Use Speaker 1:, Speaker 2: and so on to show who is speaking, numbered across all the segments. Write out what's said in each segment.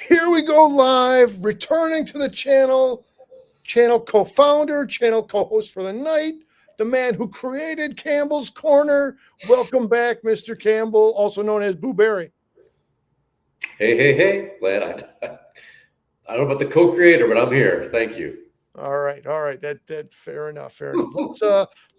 Speaker 1: Here we go live, returning to the channel co-founder, channel co-host for the night, the man who created Campbell's Corner. Welcome back, Mr. Campbell, also known as Boo Berry.
Speaker 2: Hey. Glad I don't know about the co-creator, but I'm here. Thank you.
Speaker 1: All right. That fair enough.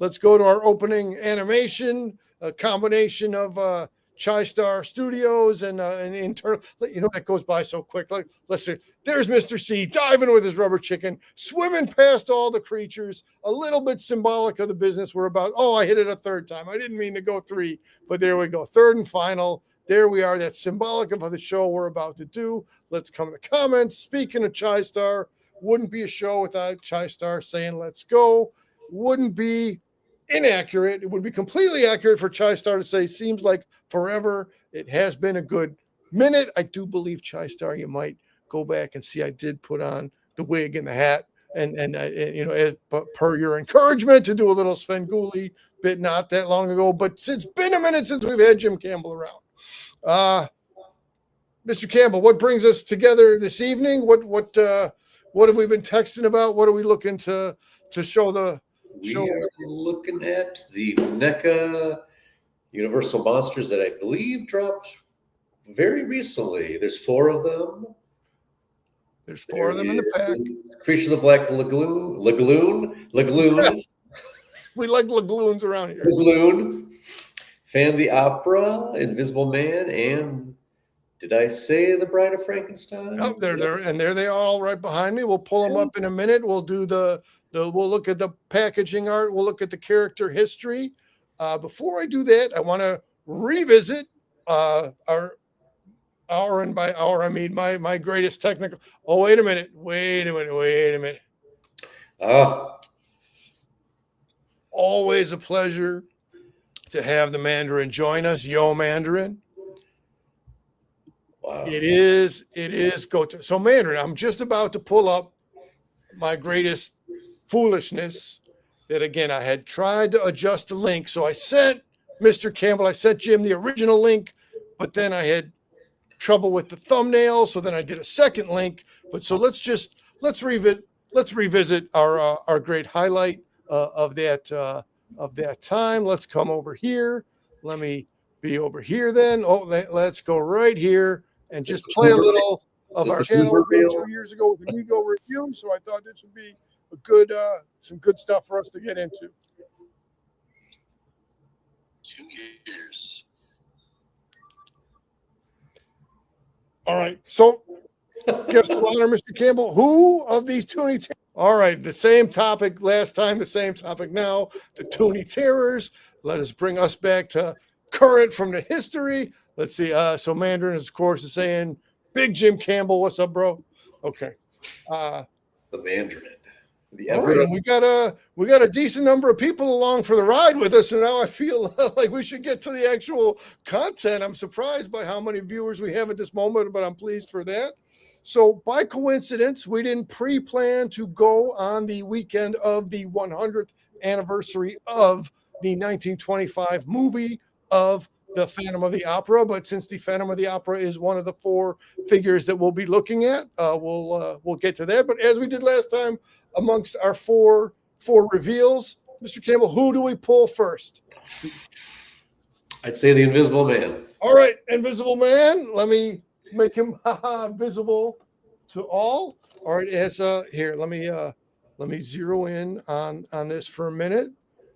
Speaker 1: Let's go to our opening animation, a combination of Chi-Star Studios and internal. That goes by so quick. Let's see. There's Mr. C diving with his rubber chicken, swimming past all the creatures. A little bit symbolic of the business we're about. Oh, I hit it a third time. I didn't mean to go three, but there we go. Third and final. There we are. That's symbolic of the show we're about to do. Let's come to comments. Speaking of Chi-Star, wouldn't be a show without Chi-Star saying let's go. Wouldn't be inaccurate. It would be completely accurate for Chi-Star to say seems like forever. It has been a good minute. I do believe Chi-Star, you might go back and see I did put on the wig and the hat and per your encouragement to do a little Svengoolie bit not that long ago. But it's been a minute since we've had Jim Campbell around. Mr. Campbell, what brings us together this evening? What have we been texting about? What are we looking to show the show?
Speaker 2: We are looking at the Neca Universal Monsters that I believe dropped very recently. There's 4 of them.
Speaker 1: There's 4 of them in the pack.
Speaker 2: Creature of the Black Lagoon. Yes.
Speaker 1: We like lagoons around here.
Speaker 2: Lagoon. Fan of the Opera, Invisible Man, and did I say The Bride of Frankenstein?
Speaker 1: Oh, there they are all right behind me. We'll pull them up in a minute. We'll do we'll look at the packaging art. We'll look at the character history. Before I do that, I want to revisit our hour, and by hour I mean my greatest technical. Oh, wait a minute. Always a pleasure to have the Mandarin join us. Yo, Mandarin.
Speaker 2: Wow.
Speaker 1: It is go to. So Mandarin, I'm just about to pull up my greatest foolishness that, again, I had tried to adjust the link. So I sent Mr. Campbell, I sent Jim the original link, but then I had trouble with the thumbnail. So then I did a second link. But so let's revisit our great highlight of that time. Let's come over here. Let me be over here then. Oh, let's go right here and just play a little of our channel 2 years ago with the Amigo review. So I thought this would be a good, some good stuff for us to get into.
Speaker 2: 2 years.
Speaker 1: All right. So, guest of honor, Mr. Campbell. Who of these Toony? All right. The same topic last time, the same topic now. The Toony Terrors. Let us bring us back to current from the history. Let's see. So Mandarin, of course, is saying, "Big Jim Campbell, what's up, bro?" Okay.
Speaker 2: The Mandarin.
Speaker 1: All right, and we got a decent number of people along for the ride with us, and now I feel like we should get to the actual content. I'm surprised by how many viewers we have at this moment, but I'm pleased for that. So by coincidence, we didn't pre-plan to go on the weekend of the 100th anniversary of the 1925 movie of the Phantom of the Opera, but since the Phantom of the Opera is one of the 4 figures that we'll be looking at, we'll get to that. But as we did last time, amongst our four reveals, Mr. Campbell, who do we pull first?
Speaker 2: I'd say the Invisible Man.
Speaker 1: All right, Invisible Man. Let me make him visible to all. All right, here. Let me zero in on this for a minute,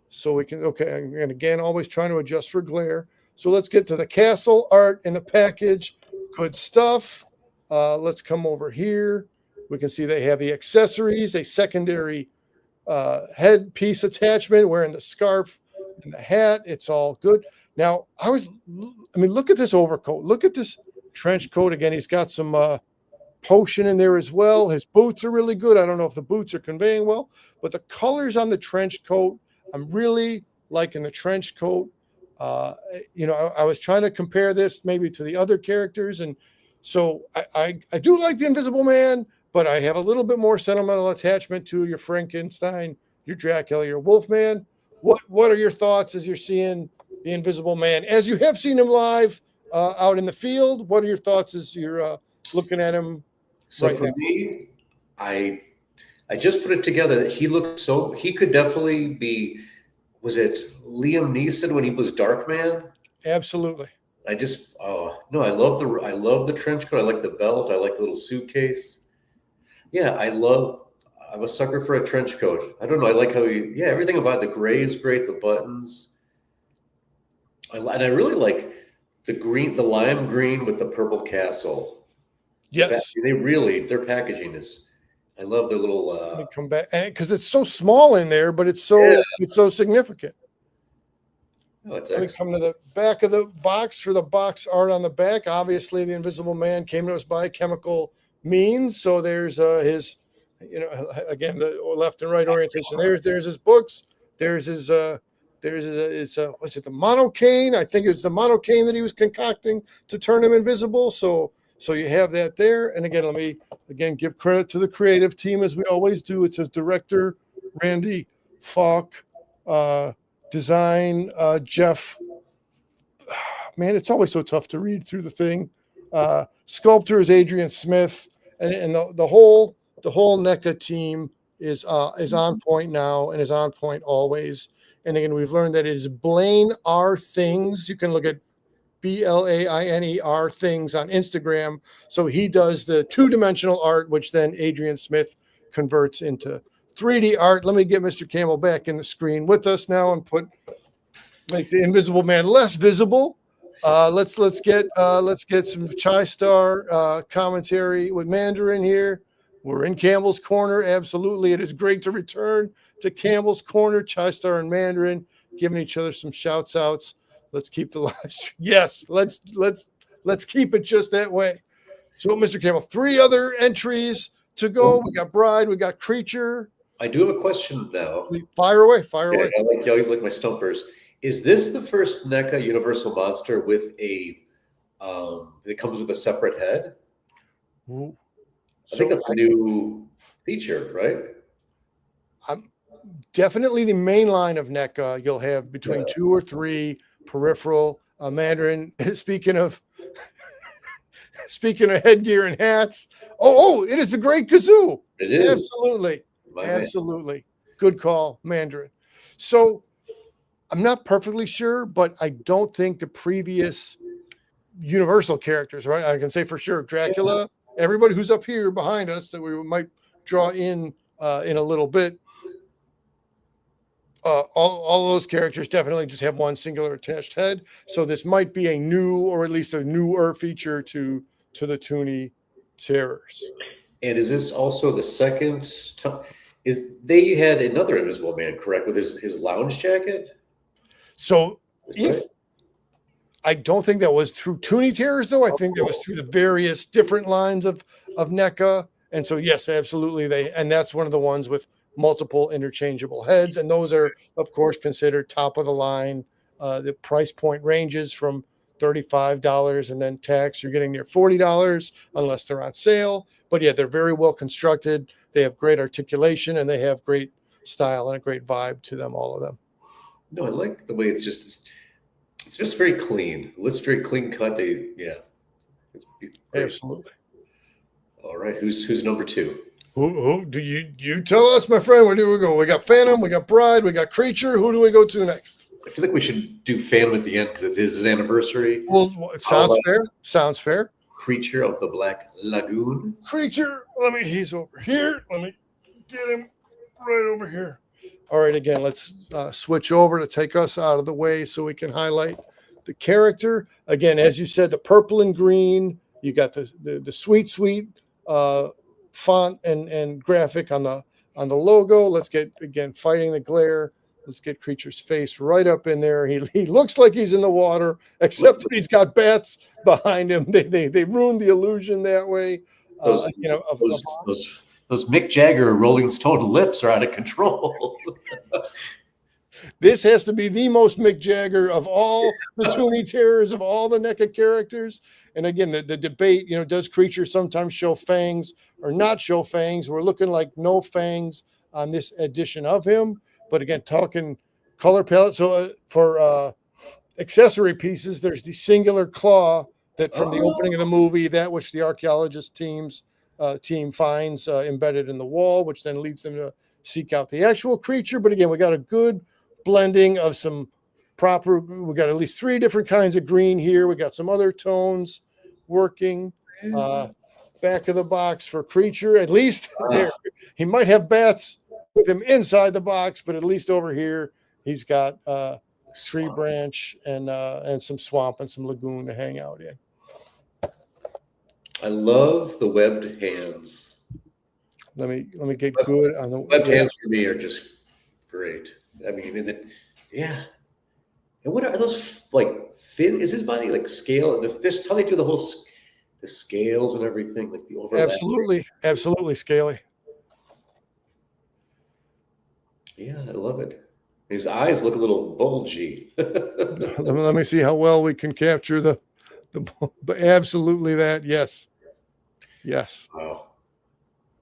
Speaker 1: so we can. Okay, and again, always trying to adjust for glare. So let's get to the castle art in the package. Good stuff. Let's come over here. We can see they have the accessories, a secondary headpiece attachment, wearing the scarf and the hat. It's all good. Now, look at this overcoat. Look at this trench coat. Again, he's got some potion in there as well. His boots are really good. I don't know if the boots are conveying well, but the colors on the trench coat, I'm really liking the trench coat. I was trying to compare this maybe to the other characters, and so I do like the Invisible Man, but I have a little bit more sentimental attachment to your Frankenstein, your Dracula, your Wolfman. What are your thoughts as you're seeing the Invisible Man, as you have seen him live out in the field? What are your thoughts as you're looking at him
Speaker 2: So
Speaker 1: right
Speaker 2: for
Speaker 1: now.
Speaker 2: me, I just put it together that he looked so he could definitely be. Was it Liam Neeson when he was Darkman?
Speaker 1: Absolutely.
Speaker 2: I just oh no, I love the trench coat. I like the belt. I like the little suitcase. Yeah, I'm a sucker for a trench coat. I don't know. I like how everything about the gray is great. The buttons. And I really like the lime green with the purple castle.
Speaker 1: Yes.
Speaker 2: Their packaging is. I love their little.
Speaker 1: Let me come back, and because it's so small in there, but it's
Speaker 2: Yeah,
Speaker 1: so significant.
Speaker 2: oh, it's
Speaker 1: Let me
Speaker 2: excellent.
Speaker 1: come to the back of the box for the box art on the back. Obviously, the Invisible Man came to us by chemical means. So there's his, again, the left and right orientation. There's his books. There's his was it the monocaine? I think it was the monocaine that he was concocting to turn him invisible. So you have that there. And again, let me give credit to the creative team as we always do. It says director Randy Falk. Design Jeff. Man, it's always so tough to read through the thing. Sculptor is Adrian Smith, and the whole NECA team is on point now and is on point always. And again, we've learned that it is Blaine R Things. You can look at BLAINER Things on Instagram. So he does the 2-dimensional art, which then Adrian Smith converts into 3D art. Let me get Mr. Campbell back in the screen with us now and make the Invisible Man less visible. Let's get some Chai Star commentary with Mandarin here. We're in Campbell's Corner. Absolutely, it is great to return to Campbell's Corner. Chai Star and Mandarin giving each other some shouts outs. Let's keep the live. Yes, let's keep it just that way. So, Mr. Campbell, 3 other entries to go. We got Bride, we got Creature.
Speaker 2: I do have a question now.
Speaker 1: Fire away.
Speaker 2: You always like my stumpers. Is this the first NECA Universal monster with a that comes with a separate head?
Speaker 1: Ooh.
Speaker 2: I think that's a new feature, right?
Speaker 1: Definitely the main line of NECA. You'll have between 2 or 3 peripheral Mandarin. Speaking of headgear and hats. It is the Great Kazoo.
Speaker 2: It is.
Speaker 1: Absolutely. Good call, Mandarin. So I'm not perfectly sure, but I don't think the previous Universal characters, right? I can say for sure Dracula, everybody who's up here behind us that we might draw in a little bit. All those characters definitely just have one singular attached head. So this might be a new, or at least a newer feature to the Toony Terrors.
Speaker 2: And is this also the second time? They had another Invisible Man, correct, with his lounge jacket?
Speaker 1: So I don't think that was through Toony Terrors, though. I think that was through the various different lines of NECA. And so, yes, absolutely. And that's one of the ones with multiple interchangeable heads. And those are, of course, considered top of the line. The price point ranges from $35 and then tax, you're getting near $40 unless they're on sale. But yeah, they're very well constructed. They have great articulation and they have great style and a great vibe to them, all of them.
Speaker 2: No, I like the way it's just very clean. It's very clean cut.
Speaker 1: Absolutely.
Speaker 2: All right, who's number 2?
Speaker 1: Who do you tell us, my friend? Where do we go? We got Phantom, we got Bride, we got Creature. Who do we go to next?
Speaker 2: I feel like we should do Phantom at the end because it's his anniversary.
Speaker 1: Well, it sounds fair.
Speaker 2: Creature of the Black Lagoon.
Speaker 1: Creature, he's over here. Let me get him right over here. All right, again, let's switch over to take us out of the way so we can highlight the character. Again, as you said, the purple and green. You got the sweet font and graphic on the logo. Let's get, again, fighting the glare. Let's get Creature's face right up in there. He looks like he's in the water, except that he's got bats behind him. They ruined the illusion that way.
Speaker 2: Those Mick Jagger Rolling Stone lips are out of control.
Speaker 1: This has to be the most Mick Jagger of all the Toony Terrors, of all the NECA characters. And again, the debate, does Creature sometimes show fangs or not show fangs? We're looking like no fangs on this edition of him. But again, talking color palette. So for accessory pieces, there's the singular claw that from the opening of the movie, that which the archaeologist team finds embedded in the wall, which then leads them to seek out the actual creature. But again, we got a good blending of some proper. We got at least 3 different kinds of green here. We got some other tones working. Back of the box for creature. At least there, he might have bats with him inside the box, but at least over here, he's got tree branch and some swamp and some lagoon to hang out in.
Speaker 2: I love the webbed hands.
Speaker 1: Let me get good on the
Speaker 2: webbed hands for me are just great. I mean, yeah. And what are those like? Fin? Is his body like scale? This how they do the scales and everything, like the overlap.
Speaker 1: Absolutely scaly.
Speaker 2: Yeah, I love it. His eyes look a little bulgy.
Speaker 1: Let me see how well we can capture but absolutely that. Yes.
Speaker 2: Wow.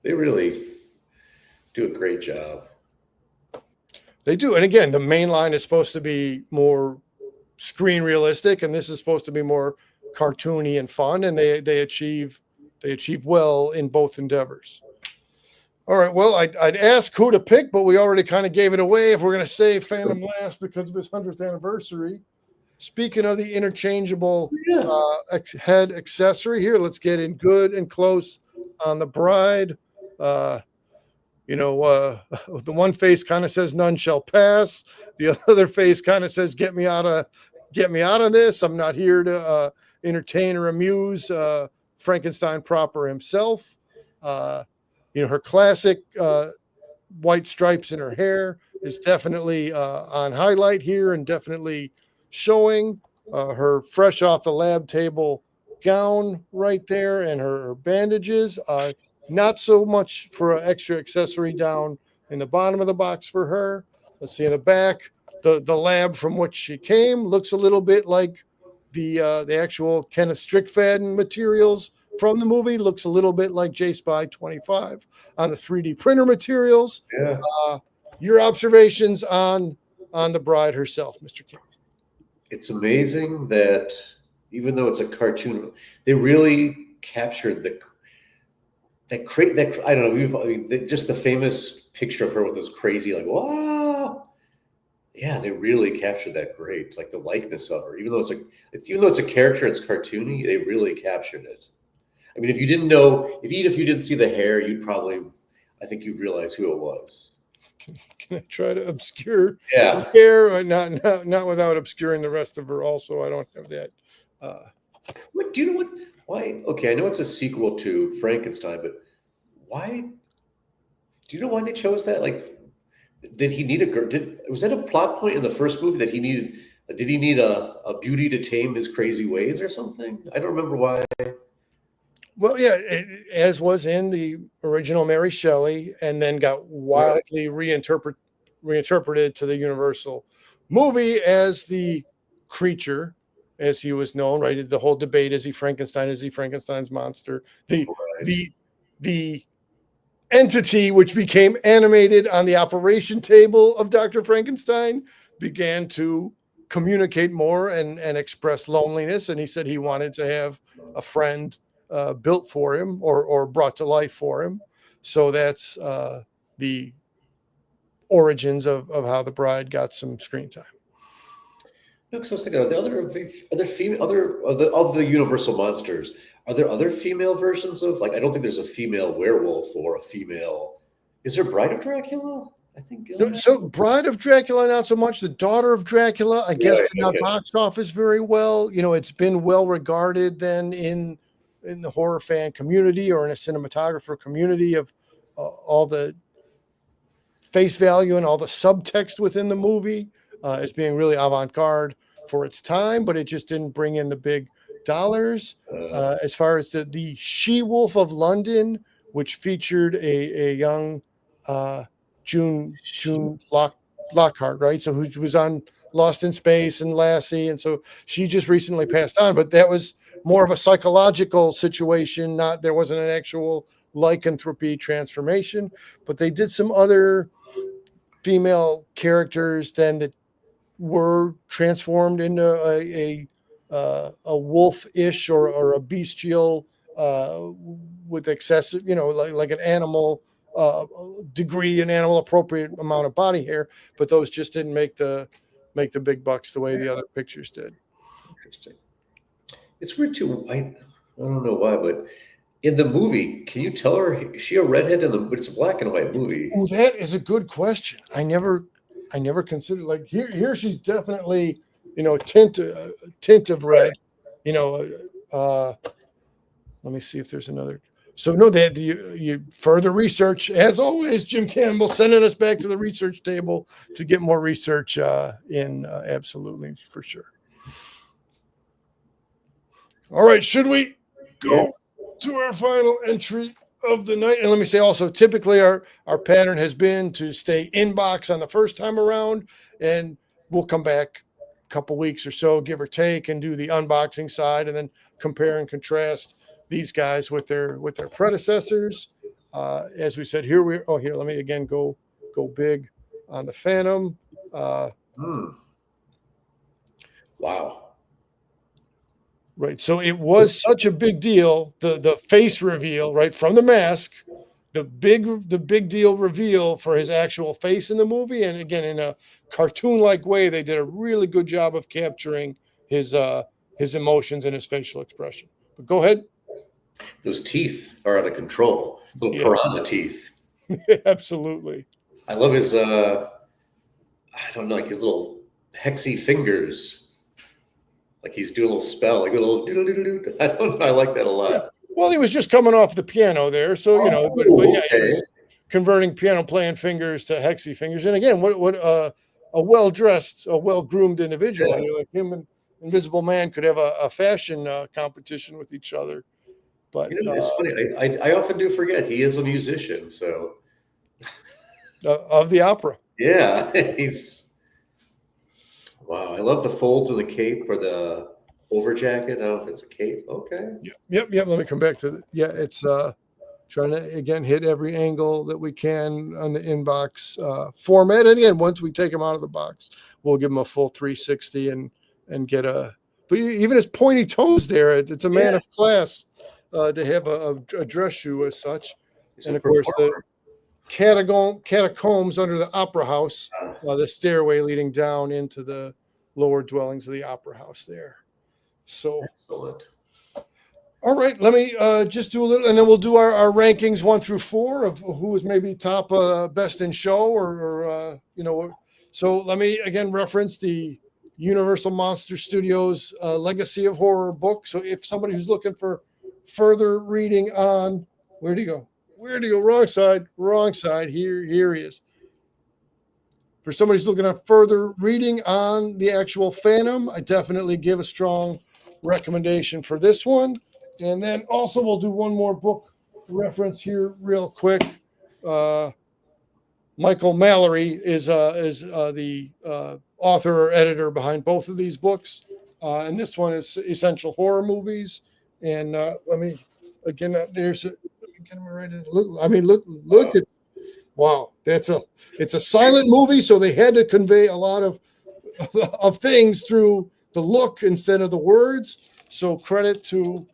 Speaker 2: They really do a great job.
Speaker 1: They do. And again, the main line is supposed to be more screen realistic, and this is supposed to be more cartoony and fun, and they achieve well in both endeavors. All right, well, I'd ask who to pick, but we already kind of gave it away. If we're going to save Phantom last because of his 100th anniversary. Speaking of the interchangeable head accessory here, let's get in good and close on the bride. The one face kind of says none shall pass. The other face kind of says get me out of this. I'm not here to entertain or amuse Frankenstein proper himself. Her classic white stripes in her hair is definitely on highlight here and definitely showing her fresh off the lab table gown right there and her bandages. Not so much for an extra accessory down in the bottom of the box for her. Let's see in the back, the lab from which she came looks a little bit like the actual Kenneth Strickfaden materials from the movie. Looks a little bit like J-Spy 25 on the 3D printer materials.
Speaker 2: Yeah.
Speaker 1: Your observations on the bride herself, Mr. King?
Speaker 2: It's amazing that even though it's a cartoon, they really captured that I don't know. Just the famous picture of her with those crazy wow. Yeah, they really captured that great, like the likeness of her. Even though it's a character, it's cartoony. They really captured it. I mean, if you didn't know, if you didn't see the hair, I think you'd realize who it was.
Speaker 1: Can I try to obscure
Speaker 2: the
Speaker 1: hair? Not without obscuring the rest of her. Also, I don't have that.
Speaker 2: What do you know? What? Why? Okay, I know it's a sequel to Frankenstein, but why? Do you know why they chose that? Like, did he need was that a plot point in the first movie that he needed? Did he need a beauty to tame his crazy ways or something? I don't remember why.
Speaker 1: Well, yeah, as was in the original Mary Shelley, and then got wildly reinterpreted to the Universal movie as the creature, as he was known. Right, the whole debate: is he Frankenstein? Is he Frankenstein's monster? The entity which became animated on the operation table of Dr. Frankenstein began to communicate more and express loneliness, and he said he wanted to have a friend built for him or brought to life for him. So that's the origins of how the bride got some screen time.
Speaker 2: No, so I was thinking, of the Universal monsters, are there other female versions of, like, I don't think there's a female werewolf or a female. Is there Bride of Dracula? I think.
Speaker 1: So Bride of Dracula, not so much. The Daughter of Dracula, I guess, did not box office very well. It's been well regarded then in the horror fan community or in a cinematographer community of all the face value and all the subtext within the movie as being really avant-garde for its time, but it just didn't bring in the big dollars. As far as the She-Wolf of London, which featured a young June Lockhart, right? So who was on Lost in Space and Lassie, and so she just recently passed on. But that was more of a psychological situation. There wasn't an actual lycanthropy transformation, but they did some other female characters then that were transformed into a wolf-ish or a bestial with excessive, like an animal degree, an animal appropriate amount of body hair, but those just didn't make the big bucks the way the other pictures did.
Speaker 2: Interesting. It's weird too. I don't know why, but in the movie, can you tell her is she a redhead but it's a black and white movie?
Speaker 1: Oh, that is a good question. I never considered, like, here she's definitely, tint of red, let me see if there's another. So no, that you further research, as always. Jim Campbell sending us back to the research table to get more research absolutely, for sure. All right, should we go to our final entry of the night? And let me say also, typically our pattern has been to stay inbox on the first time around, and we'll come back a couple weeks or so, give or take, and do the unboxing side, and then compare and contrast these guys with their predecessors. As we said, here let me again go big on the Phantom.
Speaker 2: Wow.
Speaker 1: Right. So it was such a big deal. The face reveal, right, from the mask, the big deal reveal for his actual face in the movie. And again, in a cartoon-like way, they did a really good job of capturing his emotions and his facial expression. But go ahead.
Speaker 2: Those teeth are out of control. Little piranha teeth.
Speaker 1: Absolutely.
Speaker 2: I love his I don't know, like his little hexy fingers. Like he's doing a little spell, like a little doodle-doodle-doo. I don't know. I like that a lot.
Speaker 1: Yeah. Well, he was just coming off the piano there, so but yeah, he was converting piano playing fingers to hexy fingers. And again, what a well-dressed, a well-groomed individual.
Speaker 2: Yeah.
Speaker 1: Like him and Invisible Man could have a fashion competition with each other. But
Speaker 2: it's funny. I often do forget he is a musician. So
Speaker 1: of the opera.
Speaker 2: Yeah, he's. Wow, I love the folds of the cape or the over jacket. I don't know if it's a cape. Okay.
Speaker 1: Yep. Let me come back to it's trying to again hit every angle that we can on the inbox format. And again, once we take him out of the box, we'll give him a full 360 and get a. But even his pointy toes there, it's a man of class to have a dress shoe as such. And of course the catacombs under the opera house, the stairway leading down into the lower dwellings of the opera house there. So
Speaker 2: excellent.
Speaker 1: All right, let me just do a little, and then we'll do our rankings 1 through 4 of who is maybe top best in show or So let me again reference the Universal Monster Studios Legacy of Horror book. So if somebody who's looking for further reading on, where'd he go? Wrong side. Here he is. For somebody who's looking at further reading on the actual Phantom, I definitely give a strong recommendation for this one. And then also we'll do one more book reference here real quick. Michael Mallory is the author or editor behind both of these books. And this one is Essential Horror Movies. And let me, again, there's a, get him right in. Look at, wow, it's a silent movie, so they had to convey a lot of things through the look instead of the words. So credit to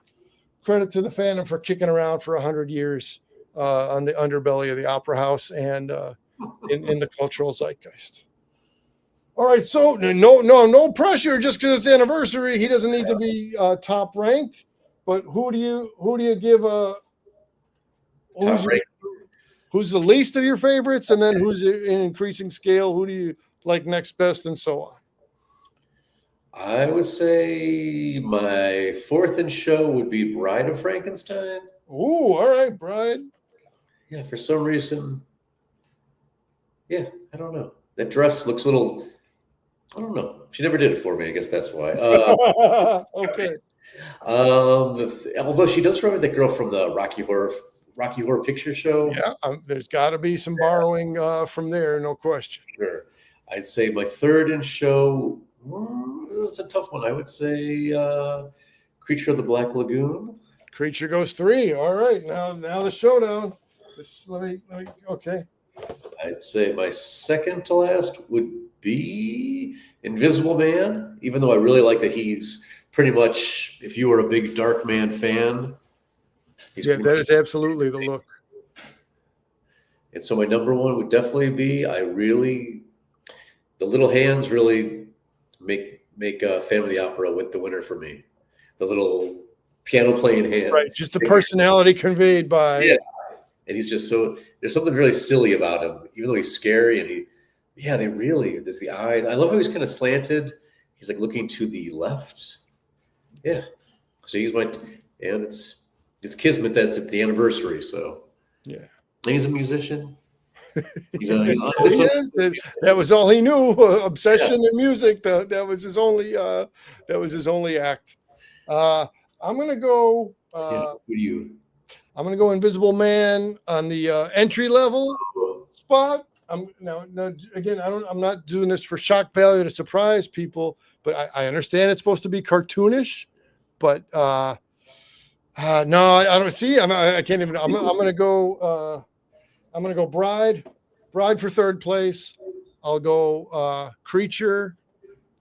Speaker 1: the Phantom for kicking around for 100 years on the underbelly of the opera house and in the cultural zeitgeist. All right, so no pressure just because it's anniversary. He doesn't need to be top ranked. But who do you give a who's the least of your favorites, and then who's in increasing scale? Who do you like next best, and so on?
Speaker 2: I would say my 4th in show would be Bride of Frankenstein.
Speaker 1: Ooh, all right, Bride.
Speaker 2: Yeah, for some reason. Yeah, I don't know. That dress looks a little. I don't know. She never did it for me. I guess that's why.
Speaker 1: Okay.
Speaker 2: Although she does remember that girl from the Rocky Horror Picture Show.
Speaker 1: Yeah, there's got to be some borrowing from there, no question.
Speaker 2: Sure. I'd say my 3rd in show. It's a tough one. I would say Creature of the Black Lagoon.
Speaker 1: Creature goes 3. All right, now the showdown. Let me. Okay.
Speaker 2: I'd say my 2nd to last would be Invisible Man, even though I really like that he's pretty much, if you were a big Darkman fan,
Speaker 1: that is absolutely the look.
Speaker 2: And so my number one would definitely be, the little hands really make Phantom of the Opera with the winner for me. The little piano playing hand.
Speaker 1: Right, just the personality conveyed by.
Speaker 2: Yeah. And he's just there's something really silly about him, even though he's scary. And there's the eyes. I love how he's kind of slanted. He's like looking to the left. Yeah. So and it's kismet that it's the anniversary. So
Speaker 1: yeah.
Speaker 2: And he's a musician.
Speaker 1: That was all he knew. Obsession and music. That was his only act. I'm gonna go.
Speaker 2: Who do you?
Speaker 1: I'm gonna go Invisible Man on the entry level spot. I'm not doing this for shock value to surprise people, but I understand it's supposed to be cartoonish, but no, I don't see. I can't even. I'm gonna go. I'm gonna go Bride for third place. I'll go Creature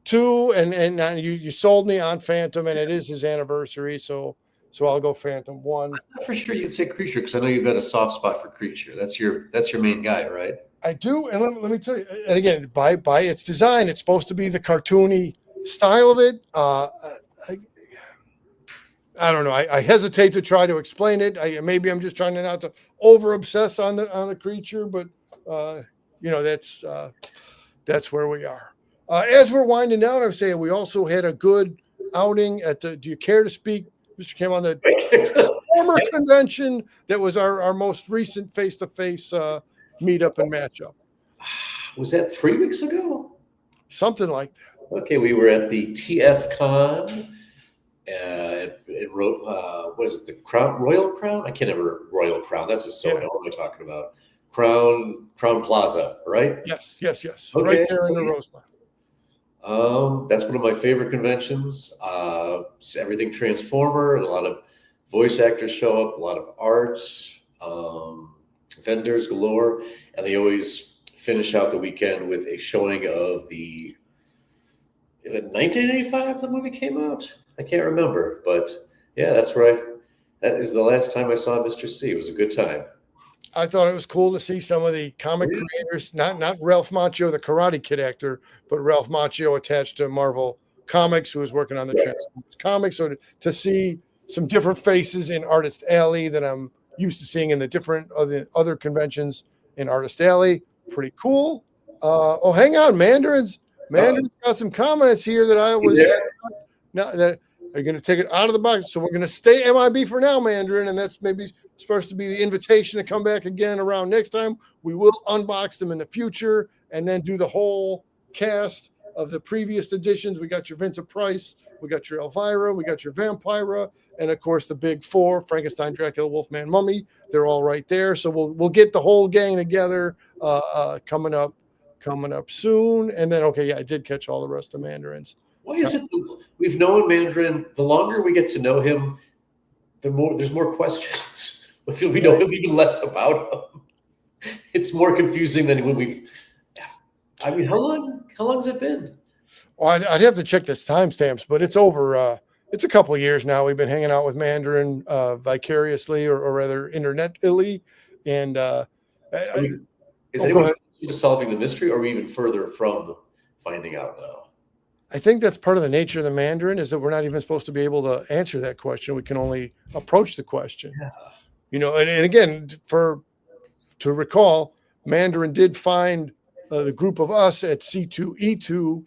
Speaker 1: 2, and you sold me on Phantom, and it is his anniversary, so I'll go Phantom 1.
Speaker 2: I'm not for sure you'd say Creature because I know you've got a soft spot for Creature. That's your main guy, right? I
Speaker 1: do, and let me tell you. And again, by its design, it's supposed to be the cartoony style of it. I don't know. I hesitate to try to explain it. Maybe I'm just trying not to over obsess on the Creature, but that's where we are. As we're winding down, I would say we also had a good outing at the. Do you care to speak, Mr. Kim, on the former convention that was our most recent face-to-face meetup and matchup?
Speaker 2: Was that 3 weeks ago?
Speaker 1: Something like that.
Speaker 2: Okay, we were at the TF Con. It wrote, what is it, the Crown, Royal Crown? I can't ever, Royal Crown. That's a soda. Yeah. What am I talking about? Crown Plaza, right?
Speaker 1: Yes. Okay. Right there in the Rosemont.
Speaker 2: That's one of my favorite conventions. Everything Transformer, and a lot of voice actors show up, a lot of art, vendors galore, and they always finish out the weekend with a showing of is it 1985 the movie came out? I can't remember, but yeah, that's right. That is the last time I saw Mr. C. It was a good time.
Speaker 1: I thought it was cool to see some of the comic creators, not Ralph Macchio, the Karate Kid actor, but Ralph Macchio attached to Marvel Comics, who was working on the Transformers comics. So to see some different faces in Artist Alley that I'm used to seeing in the other conventions in Artist Alley, pretty cool. Hang on, Mandarin's got some comments here that I was now that are going to take it out of the box. So we're going to stay MIB for now, Mandarin, and that's maybe supposed to be the invitation to come back again around next time. We will unbox them in the future and then do the whole cast of the previous editions. We got your Vincent Price, we got your Elvira, we got your Vampira, and of course the big four: Frankenstein, Dracula, Wolfman, Mummy. They're all right there. So we'll get the whole gang together coming up soon. And then I did catch all the rest of Mandarins.
Speaker 2: Why is it we've known Mandarin? The longer we get to know him, there's more questions. I feel we know him even less about him. It's more confusing than when we've. I mean, how long's it been?
Speaker 1: Well, I'd have to check this timestamps, but it's over. It's a couple of years now. We've been hanging out with Mandarin vicariously, or rather, internetly, and
Speaker 2: is anyone solving the mystery, or are we even further from finding out now?
Speaker 1: I think that's part of the nature of the Mandarin, is that we're not even supposed to be able to answer that question. We can only approach the question. Yeah. And again, to recall, Mandarin did find the group of us at C2E2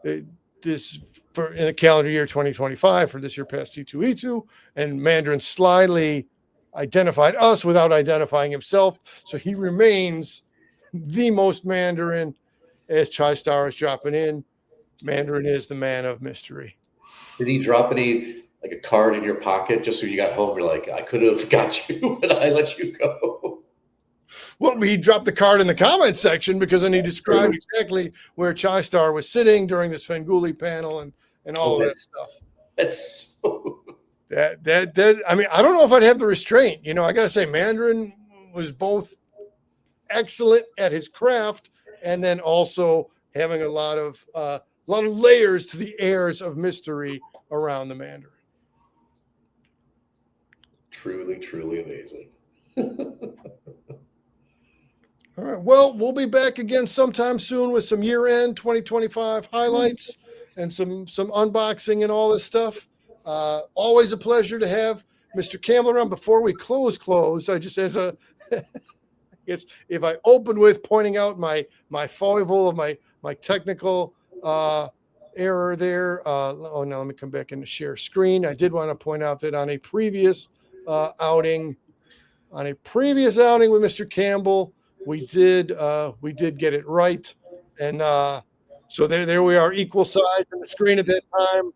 Speaker 1: in the calendar year 2025 for this year past C2E2, and Mandarin slyly identified us without identifying himself. So he remains the most Mandarin as Chai Star is dropping in. Mandarin is the man of mystery.
Speaker 2: Did he drop a card in your pocket just so you got home? You're like, I could have got you, but I let you go.
Speaker 1: Well, he dropped the card in the comments section because then he described exactly where Chai Star was sitting during the Svengoolie panel and all of that stuff.
Speaker 2: That's so...
Speaker 1: that. I mean, I don't know if I'd have the restraint. I got to say, Mandarin was both excellent at his craft and then also having a lot of lot of layers to the airs of mystery around the Mandarin.
Speaker 2: Truly, truly amazing.
Speaker 1: All right. Well, we'll be back again sometime soon with some year-end 2025 highlights and some unboxing and all this stuff. Always a pleasure to have Mr. Campbell around. Before we close, I just as a if I open with pointing out my foible of my technical error there. Now let me come back and share screen. I did want to point out that on a previous outing with Mr. Campbell, we did get it right, and so there we are, equal size on the screen at that time,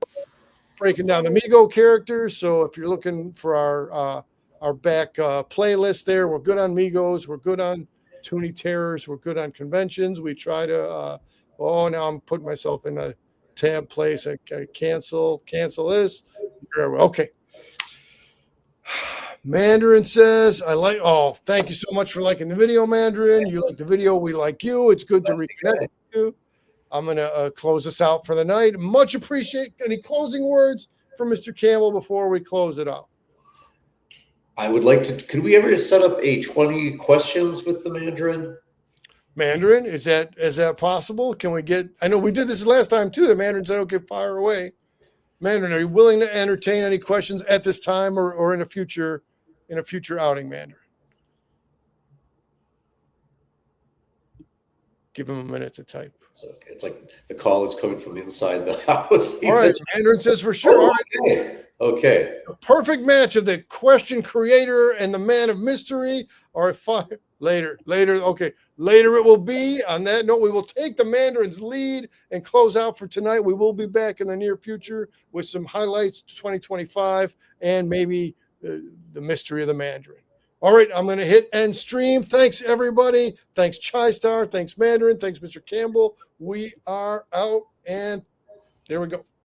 Speaker 1: breaking down the Mego characters. So if you're looking for our back playlist there, we're good on Migos, we're good on Toony Terrors, we're good on conventions. We try to now I'm putting myself in a tab place. I cancel this. Okay. Mandarin says, thank you so much for liking the video, Mandarin. You like the video, we like you. It's good to reconnect with you. I'm going to close this out for the night. Much appreciate any closing words from Mr. Campbell before we close it out.
Speaker 2: I would like to, could we ever set up a 20 questions with the Mandarin?
Speaker 1: Mandarin, is that possible? Can we get, I know we did this last time too. The Mandarin said, okay, fire away. Mandarin, are you willing to entertain any questions at this time or in a future outing, Mandarin? Give him a minute to type.
Speaker 2: It's like the call is coming from inside the house.
Speaker 1: All right, Mandarin says for sure.
Speaker 2: Oh, okay.
Speaker 1: A perfect match of the question creator and the man of mystery. All right, fine. Later. Okay, later it will be. On that note, we will take the Mandarin's lead and close out for tonight. We will be back in the near future with some highlights 2025 and maybe the mystery of the Mandarin. All right, I'm going to hit end stream. Thanks, everybody. Thanks, Chai-Star. Thanks, Mandarin. Thanks, Mr. Campbell. We are out, and there we go.